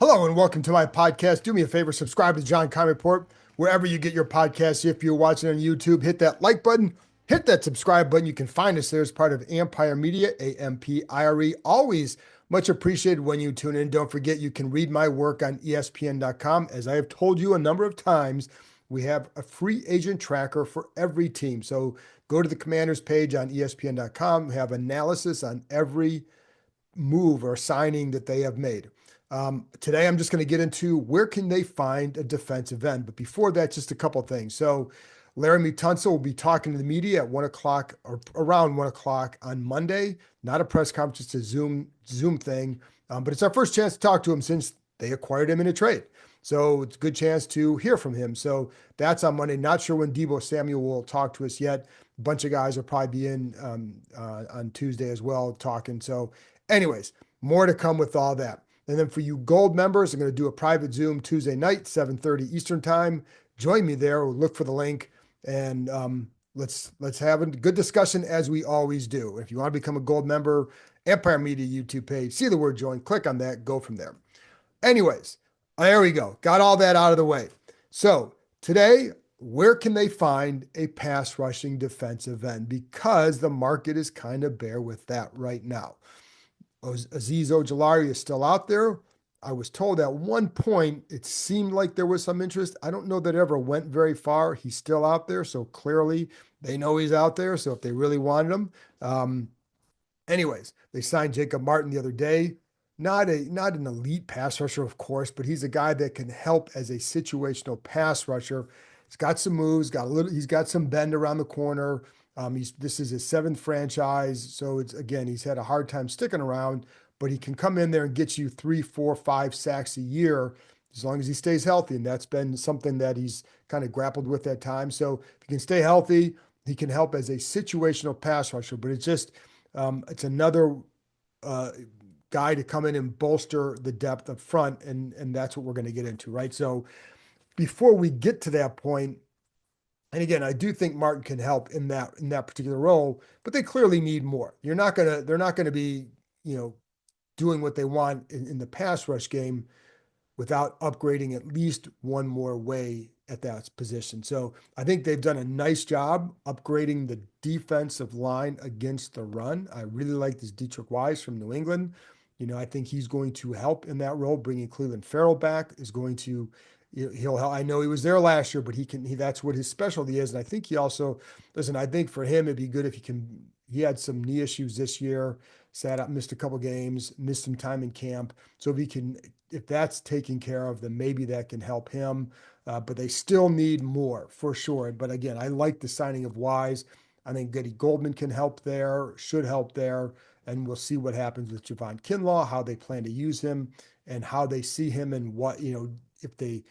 Hello and welcome to my podcast. Do me a favor, subscribe to the John Keim Report wherever you get your podcasts. If you're watching on YouTube, hit that like button, hit that subscribe button. You can find us there as part of Ampire Media, Ampire. Always much appreciated when you tune in. Don't forget, you can read my work on ESPN.com. As I have told you a number of times, we have a free agent tracker for every team. So go to the Commanders page on ESPN.com. We have analysis on every move or signing that they have made. Today, I'm just going to get into where can they find a defensive end. But before that, just a couple things. So Laramie Tunsil will be talking to the media at 1 o'clock or around 1 o'clock on Monday. Not a press conference, just a Zoom thing. But it's our first chance to talk to him since they acquired him in a trade. So it's a good chance to hear from him. So that's on Monday. Not sure when Deebo Samuel will talk to us yet. A bunch of guys will probably be in on Tuesday as well talking. So anyways, more to come with all that. And then for you gold members, I'm going to do a private Zoom Tuesday night, 7:30 Eastern time. Join me there. We'll look for the link and let's have a good discussion as we always do. If you want to become a gold member, Empire Media YouTube page, see the word join, click on that, go from there. Anyways, there we go. Got all that out of the way. So today, where can they find a pass rushing defensive end? Because the market is kind of bare with that right now. Azeez Ojulari is still out there. I was told at one point it seemed like there was some interest. I don't know that it ever went very far. He's still out there, so clearly they know he's out there. So if they really wanted him, anyways, they signed Jacob Martin the other day. Not an elite pass rusher, of course, but he's a guy that can help as a situational pass rusher. He's got some moves, he's got some bend around the corner. This is his seventh franchise, so he's had a hard time sticking around, but he can come in there and get you 3, 4, 5 sacks a year as long as he stays healthy, and that's been something that he's kind of grappled with at times. So if he can stay healthy, he can help as a situational pass rusher. But it's another guy to come in and bolster the depth up front, and that's what we're going to get into, right? So before we get to that point. And again, I do think Martin can help in that particular role, but they clearly need more. They're not gonna be, doing what they want in the pass rush game without upgrading at least one more way at that position. So I think they've done a nice job upgrading the defensive line against the run. I really like this Dietrich Wise from New England. I think he's going to help in that role. Bringing Cleveland Farrell back is going to he'll help. I know he was there last year, but that's what his specialty is. And I think he also, listen, I think for him, it'd be good if he had some knee issues this year, sat out, missed a couple games, missed some time in camp. So if that's taken care of, then maybe that can help him. But they still need more for sure. But again, I like the signing of Wise. I think Goody Goldman can help there, should help there. And we'll see what happens with Javon Kinlaw, how they plan to use him and how they see him and what, if they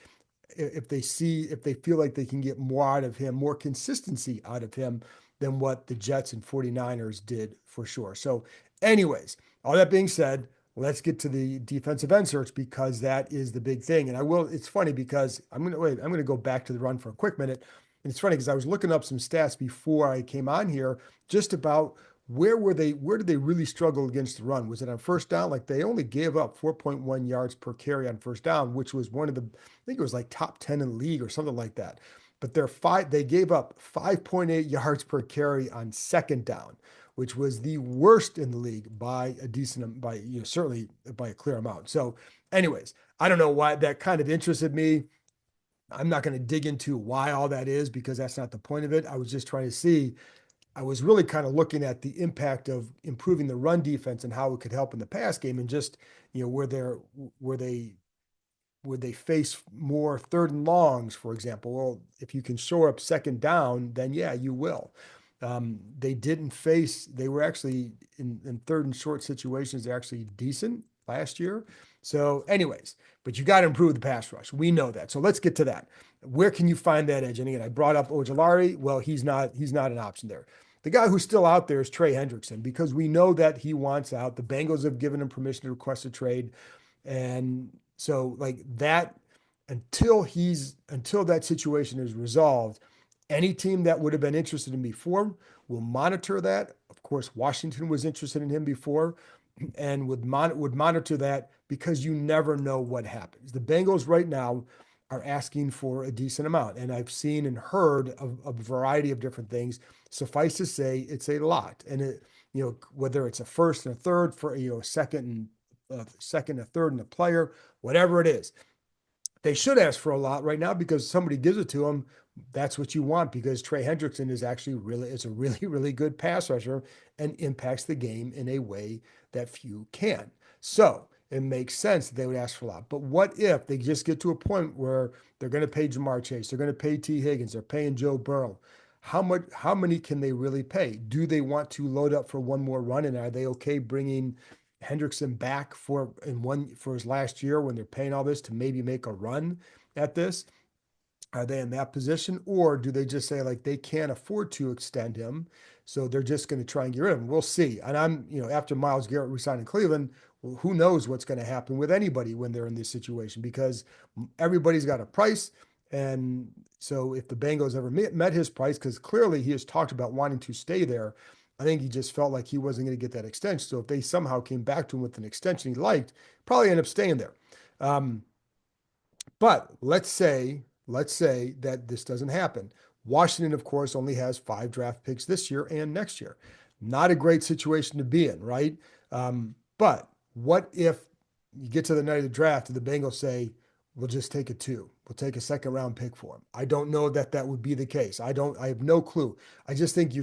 feel like they can get more out of him, more consistency out of him than what the Jets and 49ers did for sure. So anyways, all that being said, let's get to the defensive end search because that is the big thing. It's funny because I'm going to go back to the run for a quick minute. And it's funny because I was looking up some stats before I came on here just about where did they really struggle against the run? Was it on first down? Like they only gave up 4.1 yards per carry on first down, which was one of I think it was like top 10 in the league or something like that. But they gave up 5.8 yards per carry on second down, which was the worst in the league by certainly by a clear amount. So anyways, I don't know why that kind of interested me. I'm not going to dig into why all that is because that's not the point of it. I was just trying to see I was really kind of looking at the impact of improving the run defense and how it could help in the pass game and just, where they face more third and longs, for example. Well, if you can shore up second down, then yeah, you will. They were actually in third and short situations, they're actually decent last year. So anyways, but you got to improve the pass rush. We know that. So let's get to that. Where can you find that edge? And again, I brought up Ojulari. Well, he's not an option there. The guy who's still out there is Trey Hendrickson because we know that he wants out. The Bengals have given him permission to request a trade. And so like that, until that situation is resolved, any team that would have been interested in before will monitor that. Of course, Washington was interested in him before and would monitor that because you never know what happens. The Bengals right now are asking for a decent amount, and I've seen and heard of a variety of different things. Suffice to say, it's a lot, and whether it's a first and a third for a second, a third, and a player, whatever it is, they should ask for a lot right now because somebody gives it to them. That's what you want because Trey Hendrickson is actually it's a really, really good pass rusher and impacts the game in a way that few can. So it makes sense that they would ask for a lot. But what if they just get to a point where they're going to pay Jamar Chase, they're going to pay T. Higgins, they're paying Joe Burrow? How many can they really pay? Do they want to load up for one more run? And are they okay bringing Hendrickson back for his last year when they're paying all this to maybe make a run at this? Are they in that position, or do they just say like they can't afford to extend him, so they're just going to try and get rid of him? We'll see. And after Myles Garrett resigned in Cleveland, well, who knows what's going to happen with anybody when they're in this situation because everybody's got a price, and so if the Bengals ever met his price, because clearly he has talked about wanting to stay there, I think he just felt like he wasn't going to get that extension. So if they somehow came back to him with an extension he liked, probably end up staying there. Um, but let's say that this doesn't happen. Washington, of course, only has 5 draft picks this year and next year. Not a great situation to be in, right? But what if you get to the night of the draft and the Bengals say, we'll just take a 2. We'll take a second round pick for him. I don't know that would be the case. I have no clue. I just think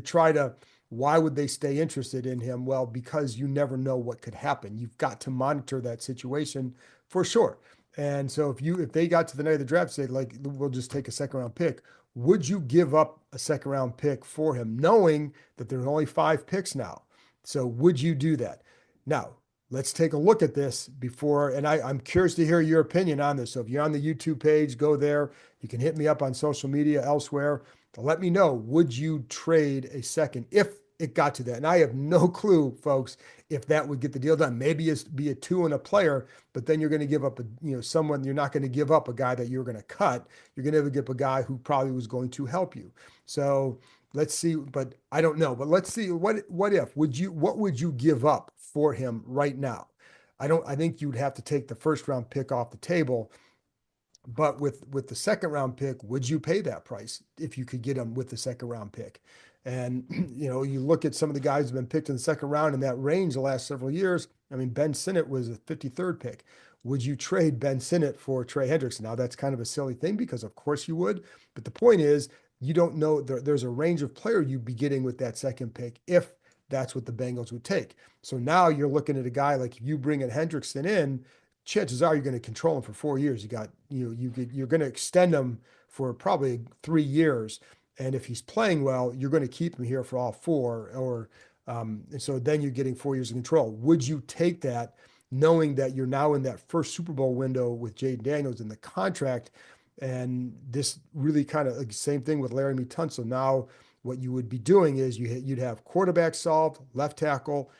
why would they stay interested in him? Well, because you never know what could happen. You've got to monitor that situation for sure. And so if they got to the night of the draft, say like we'll just take a second round pick, would you give up a second round pick for him, knowing that there's only 5 picks now? So would you do that? Now, let's take a look at this before, and I'm curious to hear your opinion on this. So if you're on the YouTube page, go there. You can hit me up on social media elsewhere to let me know, would you trade a second if it got to that? And I have no clue, folks, if that would get the deal done. Maybe it's be a 2 and a player, but then you're going to give up someone. You're not going to give up a guy that you're going to cut. You're going to give up a guy who probably was going to help you. So let's see, but I don't know. But let's see what if what would you give up for him right now? I think you'd have to take the first round pick off the table. But with the second round pick, would you pay that price if you could get him with the second round pick? And you look at some of the guys who've been picked in the second round in that range the last several years. I mean, Ben Sinnott was a 53rd pick. Would you trade Ben Sinnott for Trey Hendrickson? Now that's kind of a silly thing because of course you would. But the point is, you don't know there's a range of player you'd be getting with that second pick if that's what the Bengals would take. So now you're looking at a guy like if you bring in Hendrickson in, chances are you're going to control him for 4 years. You're going to extend him for probably 3 years. And if he's playing well, you're going to keep him here for all 4 and so then you're getting 4 years of control. Would you take that knowing that you're now in that first Super Bowl window with Jaden Daniels in the contract? And this really kind of like same thing with Laremy Tunsil. Now what you would be doing is you'd have quarterback solved, left tackle,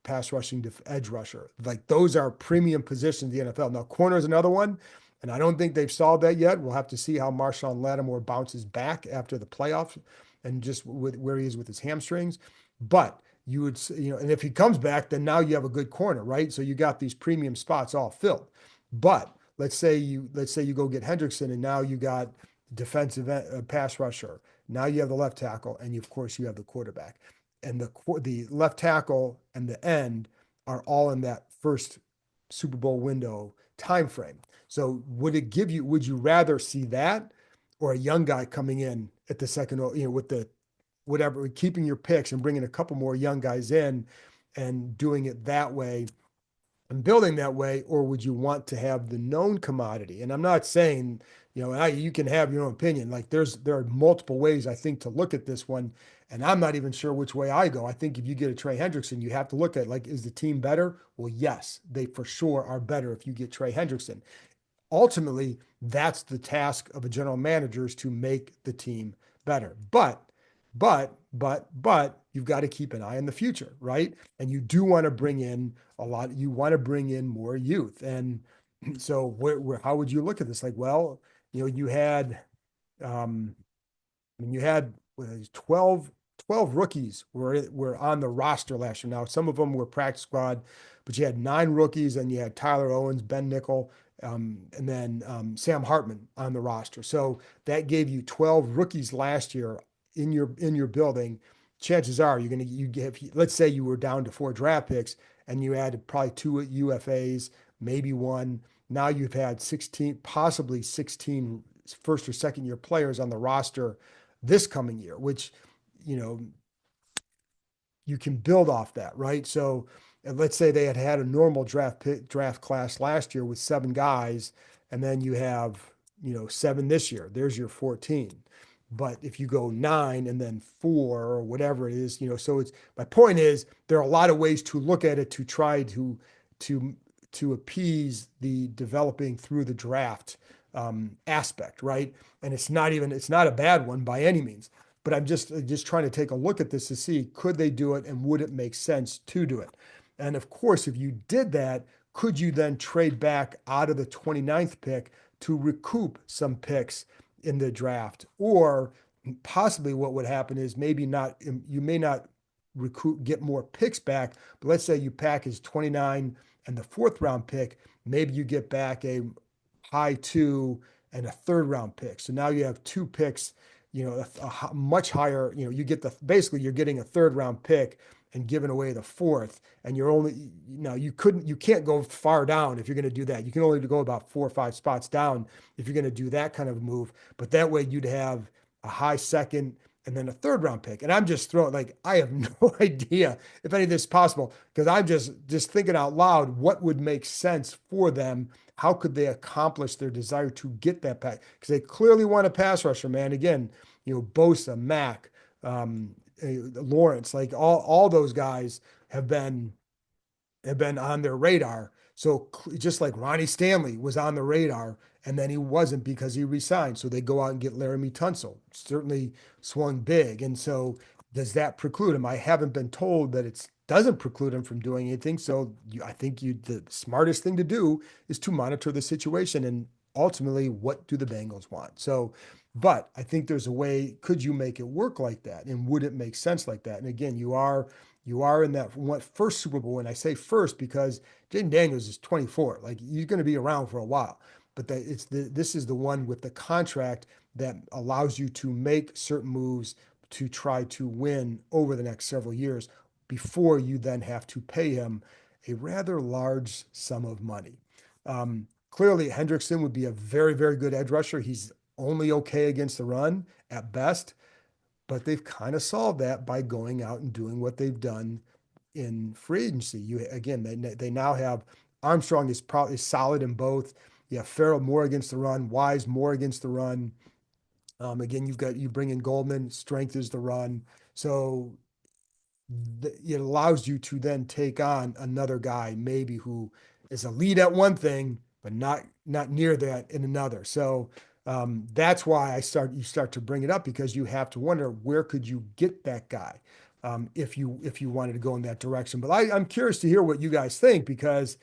pass rushing edge rusher. Like those are premium positions in the NFL. Now corner is another one, and I don't think they've solved that yet. We'll have to see how Marshawn Lattimore bounces back after the playoffs and just where he is with his hamstrings. But you would, and if he comes back, then now you have a good corner, right? So you got these premium spots all filled. But let's say you go get Hendrickson, and now you got defensive pass rusher. Now you have the left tackle, and of course you have the quarterback. And the left tackle and the end are all in that first Super Bowl window time frame. So would you rather see that or a young guy coming in at the second, with the whatever, keeping your picks and bringing a couple more young guys in and doing it that way and building that way, or would you want to have the known commodity? And I'm not saying, you can have your own opinion. Like there are multiple ways I think to look at this one, and I'm not even sure which way I go. I think if you get a Trey Hendrickson, you have to look at like, is the team better? Well, yes, they for sure are better if you get Trey Hendrickson. Ultimately, that's the task of a general manager is to make the team better. But you've got to keep an eye on the future, right? And you do want to bring in you want to bring in more youth. And so how would you look at this? Like, well, you had, you had 12 12 rookies were on the roster last year. Now, some of them were practice squad, but you had 9 rookies, and you had Tyler Owens, Ben Nickel, and then Sam Hartman on the roster. So that gave you 12 rookies last year in your building. Chances are you give, let's say you were down to 4 draft picks and you added probably 2 UFAs, maybe one. Now you've had 16, possibly 16 first or second year players on the roster this coming year, which, you know, you can build off that, right? So let's say they had a normal draft class last year with 7 guys, and then you have, 7 this year. There's your 14. But if you go 9 and then 4 or whatever it is, so it's my point is there are a lot of ways to look at it to try to to appease the developing through the draft aspect, right? And it's not a bad one by any means. But I'm just trying to take a look at this to see could they do it and would it make sense to do it? And of course, if you did that, could you then trade back out of the 29th pick to recoup some picks in the draft? Or possibly what would happen is maybe not, you may not recoup, get more picks back, but let's say you package 29 and the 4th round pick, maybe you get back a high 2 and a 3rd round pick. So now you have 2 picks, a much higher, you get basically you're getting a 3rd round pick and giving away the 4th. And you're only, you can't go far down if you're going to do that. You can only go about 4 or 5 spots down if you're going to do that kind of move. But that way you'd have a high 2nd and then a 3rd round pick. And I'm just throwing, like, I have no idea if any of this is possible because I'm just thinking out loud what would make sense for them. How could they accomplish their desire to get that pack? Because they clearly want a pass rusher, man. Again, Bosa, Mack, Lawrence, like all those guys have been on their radar. So just like Ronnie Stanley was on the radar and then he wasn't because he resigned. So they go out and get Laramie Tunsil. Certainly swung big. And so does that preclude him? I haven't been told that it doesn't preclude him from doing anything. So I think the smartest thing to do is to monitor the situation and ultimately what do the Bengals want? So, but I think there's a way, could you make it work like that? And would it make sense like that? And again, you are in that first Super Bowl, and I say first because Jaden Daniels is 24. Like he's going to be around for a while, but this is the one with the contract that allows you to make certain moves to try to win over the next several years before you then have to pay him a rather large sum of money. Clearly, Hendrickson would be a very, very good edge rusher. He's only okay against the run at best, but they've kind of solved that by going out and doing what they've done in free agency. They now have Armstrong is probably solid in both. You have Farrell more against the run, Wise more against the run. Again, you bring in Goldman, strength is the run. So it allows you to then take on another guy maybe who is a lead at one thing, but not near that in another. So that's why you start to bring it up because you have to wonder where could you get that guy if you wanted to go in that direction. But I'm curious to hear what you guys think because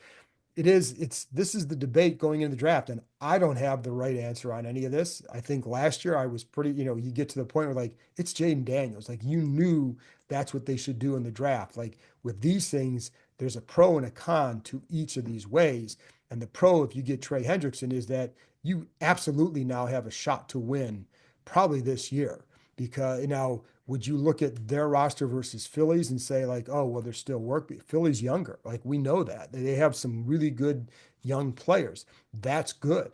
this is the debate going into the draft, and I don't have the right answer on any of this. I think last year I was pretty, you get to the point where like it's Jaden Daniels, like you knew that's what they should do in the draft. Like with these things, there's a pro and a con to each of these ways. And the pro, if you get Trey Hendrickson, is that you absolutely now have a shot to win probably this year. Because now, would you look at their roster versus Phillies and say like, oh, well, there's still work. Philly's younger. Like we know that. They have some really good young players. That's good.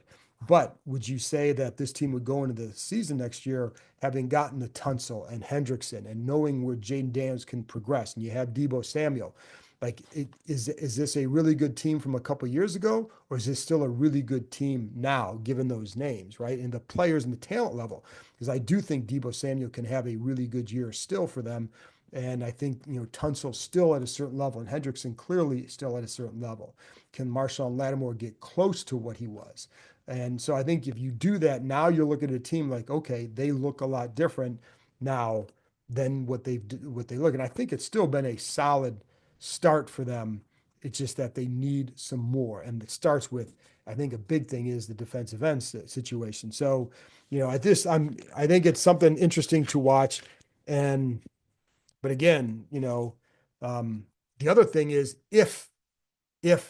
But would you say that this team would go into the season next year having gotten the Tunsil and Hendrickson and knowing where Jaden Daniels can progress and you have Deebo Samuel? Like, is this a really good team from a couple of years ago, or is this still a really good team now, given those names, right? And the players and the talent level, because I do think Deebo Samuel can have a really good year still for them. And I think, Tunsil still at a certain level and Hendrickson clearly still at a certain level. Can Marshawn Lattimore get close to what he was? And so I think if you do that, now you're looking at a team like, okay, they look a lot different now than what they look. And I think it's still been a solid start for them. It's just that they need some more. And it starts with, I think a big thing is the defensive end situation. So, I think it's something interesting to watch. And But again, um, the other thing is if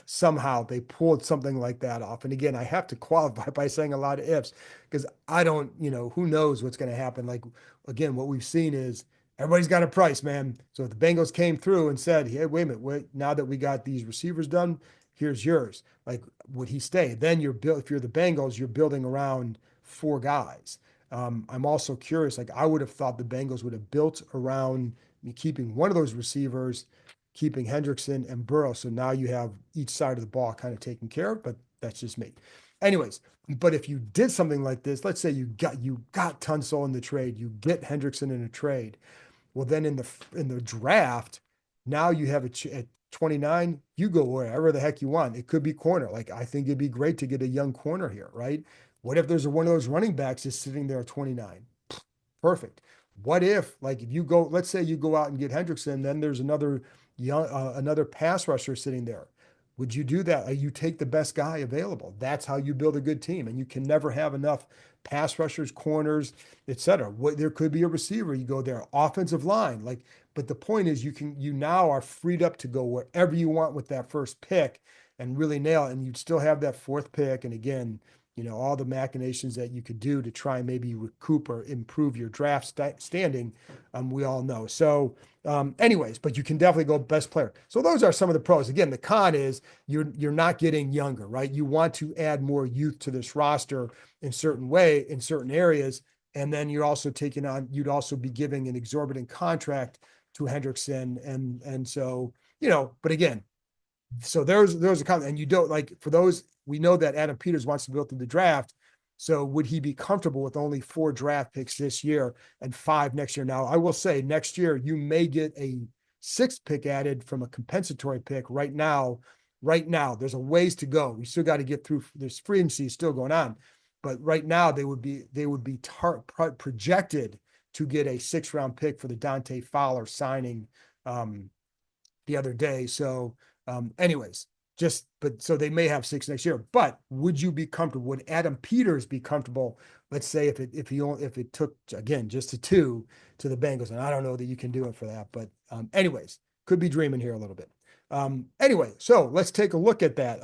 somehow they pulled something like that off. And again, I have to qualify by saying a lot of ifs because I don't, who knows what's going to happen. Like, again, what we've seen is everybody's got a price, man. So if the Bengals came through and said, hey, wait a minute, now that we got these receivers done, here's yours. Like, would he stay? Then if you're the Bengals, you're building around four guys. I'm also curious, like, I would have thought the Bengals would have built around me keeping one of those receivers, keeping Hendrickson and Burrow. So now you have each side of the ball kind of taken care of, but that's just me. Anyways, but if you did something like this, let's say you got Tunsil in the trade, you get Hendrickson in a trade. Well, then in the draft, now you have at 29, you go wherever the heck you want. It could be corner. Like I think it'd be great to get a young corner here, right? What if there's one of those running backs just sitting there at 29? Perfect. What if, like, if you go, let's say you go out and get Hendrickson, then there's another pass rusher sitting there. Would you do that? You take the best guy available. That's how you build a good team, and you can never have enough pass rushers, corners, etc. There could be a receiver. You go there, offensive line, like. But the point is, you now are freed up to go wherever you want with that first pick and really nail it, and you'd still have that fourth pick. And again, all the machinations that you could do to try and maybe recoup or improve your draft standing, we all know. So, anyways, but you can definitely go best player. So those are some of the pros. Again, the con is you're not getting younger, right? You want to add more youth to this roster in certain areas, and then you'd also be giving an exorbitant contract to Hendrickson, and so but again, so there's a comment, and you don't like for those. We know that Adam Peters wants to build through the draft. So would he be comfortable with only 4 draft picks this year and 5 next year? Now, I will say next year you may get a 6th pick added from a compensatory pick. Right now, there's a ways to go. We still got to get through. There's free agency still going on, but right now they would be projected to get a 6th-round pick for the Dante Fowler signing the other day. So anyways, so they may have 6 next year. But would you be comfortable? Would Adam Peters be comfortable? Let's say if it took again just a 2 to the Bengals, and I don't know that you can do it for that, but anyways, could be dreaming here a little bit. Anyway, so let's take a look at that.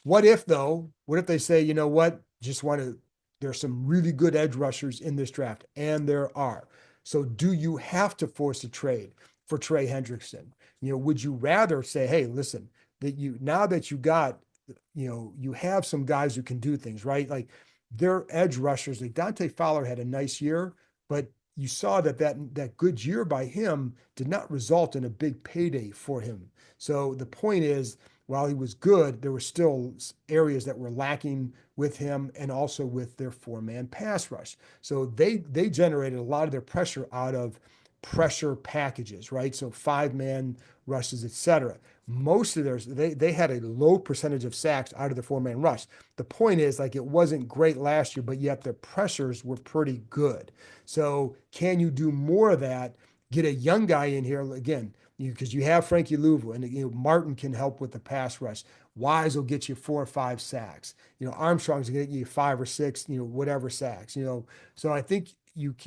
What if though? What if they say, you know what? There's some really good edge rushers in this draft, and there are. So do you have to force a trade for Trey Hendrickson? Would you rather say, hey, listen, now that you got, you have some guys who can do things, right? Like their edge rushers, like Dante Fowler had a nice year, but you saw that good year by him did not result in a big payday for him. So the point is, while he was good, there were still areas that were lacking with him and also with their 4-man pass rush. So they generated a lot of their pressure out of pressure packages, right? So 5-man rushes, etc. Most of theirs, they had a low percentage of sacks out of the 4-man rush. The point is, like, it wasn't great last year, but yet their pressures were pretty good. So can you do more of that? Get a young guy in here again, because you have Frankie Louvu, and Martin can help with the pass rush. Wise will get you 4 or 5 sacks. Armstrong's going to get you 5 or 6, whatever sacks. So I think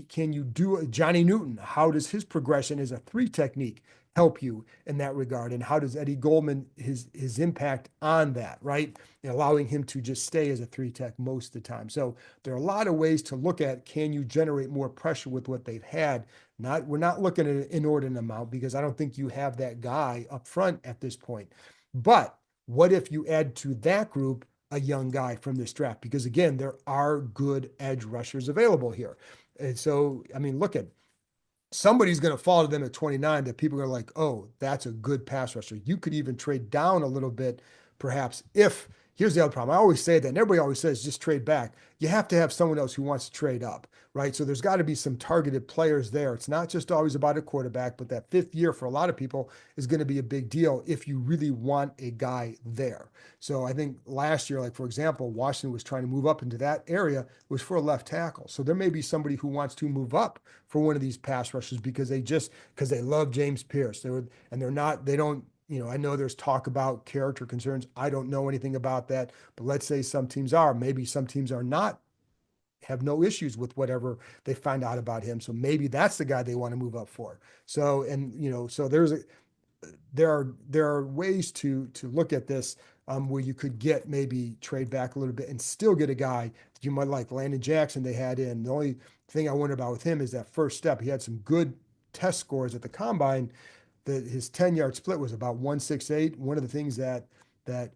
can you do Johnny Newton? How does his progression as a 3 technique help you in that regard? And how does Eddie Goldman, his impact on that, right? Allowing him to just stay as a 3 tech most of the time. So there are a lot of ways to look at, can you generate more pressure with what they've had? We're not looking at an inordinate amount because I don't think you have that guy up front at this point. But what if you add to that group a young guy from this draft? Because again, there are good edge rushers available here. And so, I mean, look at somebody's going to fall to them at 29 that people are like, oh, that's a good pass rusher. You could even trade down a little bit, perhaps, if here's the other problem. I always say that, and everybody always says just trade back. You have to have someone else who wants to trade up, right? So there's got to be some targeted players there. It's not just always about a quarterback, but that 5th year for a lot of people is going to be a big deal if you really want a guy there. So I think last year, like for example, Washington was trying to move up into that area, was for a left tackle. So there may be somebody who wants to move up for one of these pass rushers because they love James Pierce. They don't. I know there's talk about character concerns. I don't know anything about that, but let's say some teams are. Maybe some teams are not have no issues with whatever they find out about him. So maybe that's the guy they want to move up for. So, and so there are ways to look at this, where you could get maybe trade back a little bit and still get a guy that you might like. Landon Jackson they had in. The only thing I wonder about with him is that first step. He had some good test scores at the combine. His 10-yard split was about 168. One of the things that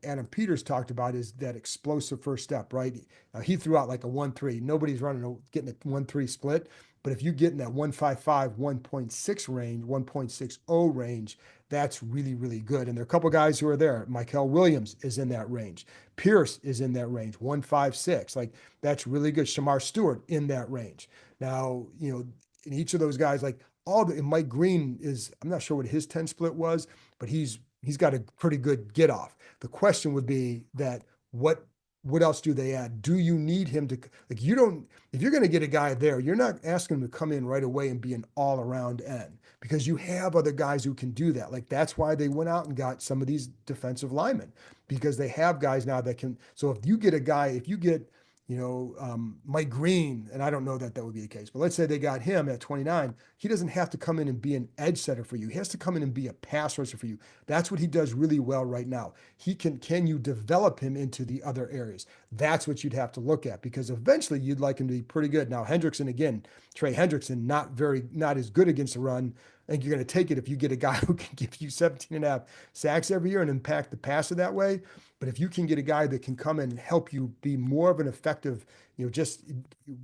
Adam Peters talked about is that explosive first step, right? He threw out like a 1.3. Nobody's getting a 1.3 split, but if you get in that 1.55, 1.6 range, 1.60 range, that's really, really good. And there are a couple guys who are there. Michael Williams is in that range. Pierce is in that range, 1.56. Like, that's really good. Shamar Stewart in that range. Now, in each of those guys, like Mike Green I'm not sure what his 10 split was, but he's got a pretty good get off. The question would be that what else do they add? Do you need him to, like, you don't, if you're going to get a guy there, you're not asking him to come in right away and be an all around end, because you have other guys who can do that. Like, that's why they went out and got some of these defensive linemen, because they have guys now that can. So if you get a guy, if you get, Mike Green, and I don't know that would be the case, but let's say they got him at 29, he doesn't have to come in and be an edge setter for you. He has to come in and be a pass rusher for you. That's what he does really well right now. Can you develop him into the other areas? That's what you'd have to look at, because eventually you'd like him to be pretty good. Now, Trey Hendrickson, not as good against the run. I think you're going to take it if you get a guy who can give you 17 and a half sacks every year and impact the passer that way. But if you can get a guy that can come in and help you be more of an effective, just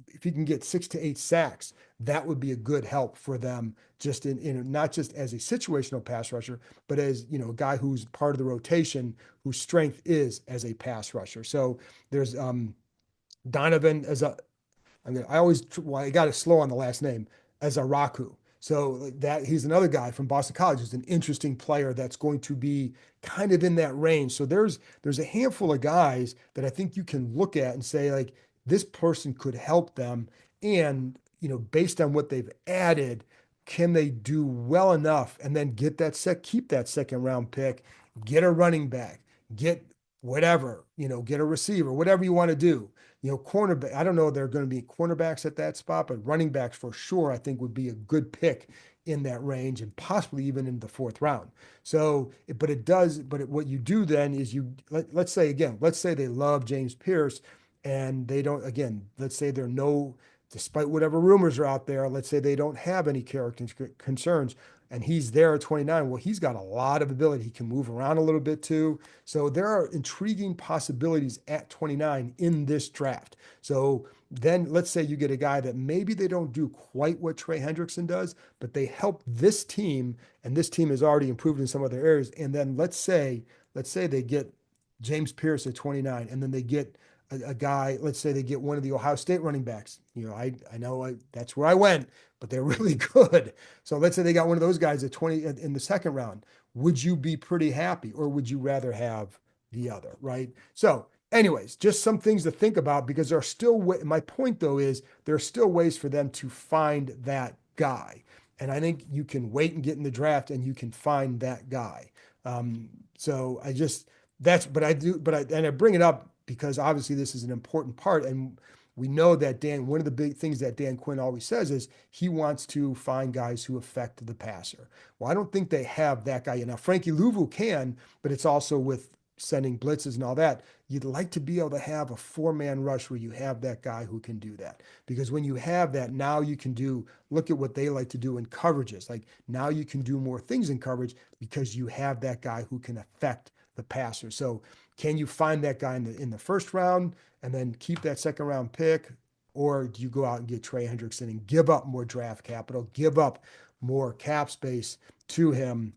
if you can get 6 to 8 sacks, that would be a good help for them, just in not just as a situational pass rusher, but as, a guy who's part of the rotation, whose strength is as a pass rusher. So there's Donovan I got it slow on the last name, as Araku. So that he's another guy from Boston College who's an interesting player that's going to be kind of in that range. So there's a handful of guys that I think you can look at and say, like, this person could help them. And, based on what they've added, can they do well enough and then keep that second round pick, get a running back, get whatever, get a receiver, whatever you want to do. Cornerback, I don't know if they're going to be cornerbacks at that spot, but running backs for sure, I think would be a good pick in that range, and possibly even in the fourth round. So, what you do then is let's say they love James Pierce and they don't, again, let's say despite whatever rumors are out there, let's say they don't have any character concerns, and he's there at 29. Well, he's got a lot of ability. He can move around a little bit too. So there are intriguing possibilities at 29 in this draft. So then let's say you get a guy that maybe they don't do quite what Trey Hendrickson does, but they help this team, and this team has already improved in some other areas. And then let's say they get James Pierce at 29, and then they get a guy, let's say they get one of the Ohio State running backs. I know that's where I went, but they're really good. So let's say they got one of those guys at 20 in the second round. Would you be pretty happy, or would you rather have the other, right? So anyways, just some things to think about, because there are still, my point though is there are still ways for them to find that guy. And I think you can wait and get in the draft and you can find that guy. So I bring it up because obviously this is an important part. And we know that one of the big things that Dan Quinn always says is he wants to find guys who affect the passer. Well, I don't think they have that guy yet. Now, Frankie Louvu can, but it's also with sending blitzes and all that. You'd like to be able to have a 4-man rush where you have that guy who can do that. Because when you have that, now you can look at what they like to do in coverages. Like, now you can do more things in coverage because you have that guy who can affect the passer. So can you find that guy in the first round and then keep that second round pick? Or do you go out and get Trey Hendrickson and give up more draft capital, give up more cap space to him,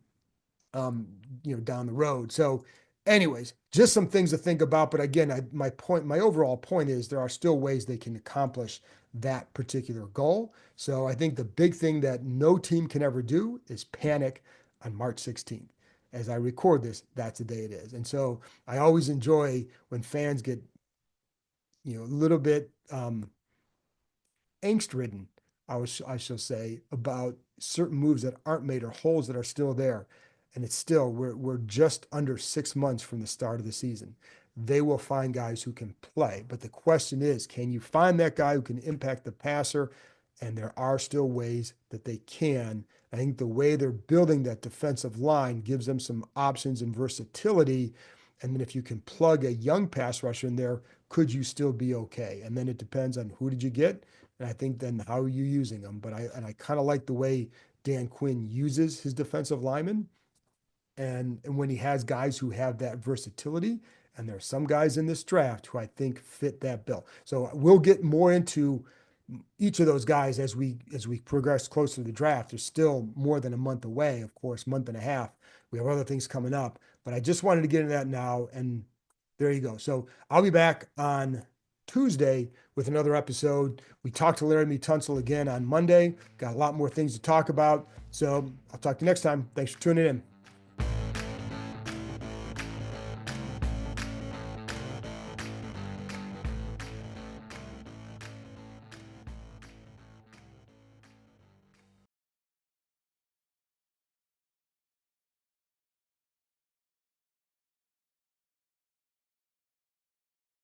down the road? So anyways, just some things to think about. But again, my overall point is there are still ways they can accomplish that particular goal. So I think the big thing that no team can ever do is panic on March 16th. As I record this, that's the day it is. And so I always enjoy when fans get, a little bit angst ridden, I shall say, about certain moves that aren't made or holes that are still there. And it's still, we're just under 6 months from the start of the season. they will find guys who can play. But the question is, can you find that guy who can impact the passer? And there are still ways that they can. I think the way they're building that defensive line gives them some options and versatility. And then if you can plug a young pass rusher in there, could you still be okay? And then it depends on who did you get, and I think then how are you using them. But I kind of like the way Dan Quinn uses his defensive linemen, and when he has guys who have that versatility, and there are some guys in this draft who I think fit that bill. So we'll get more into each of those guys as we progress closer to the draft. There's still more than a month away, of course, month and a half. We have other things coming up, but I just wanted to get into that now. And there you go. So I'll be back on Tuesday with another episode. We talked to Laramie Tunsil again on Monday. Got a lot more things to talk about. So I'll talk to you next time. Thanks for tuning in.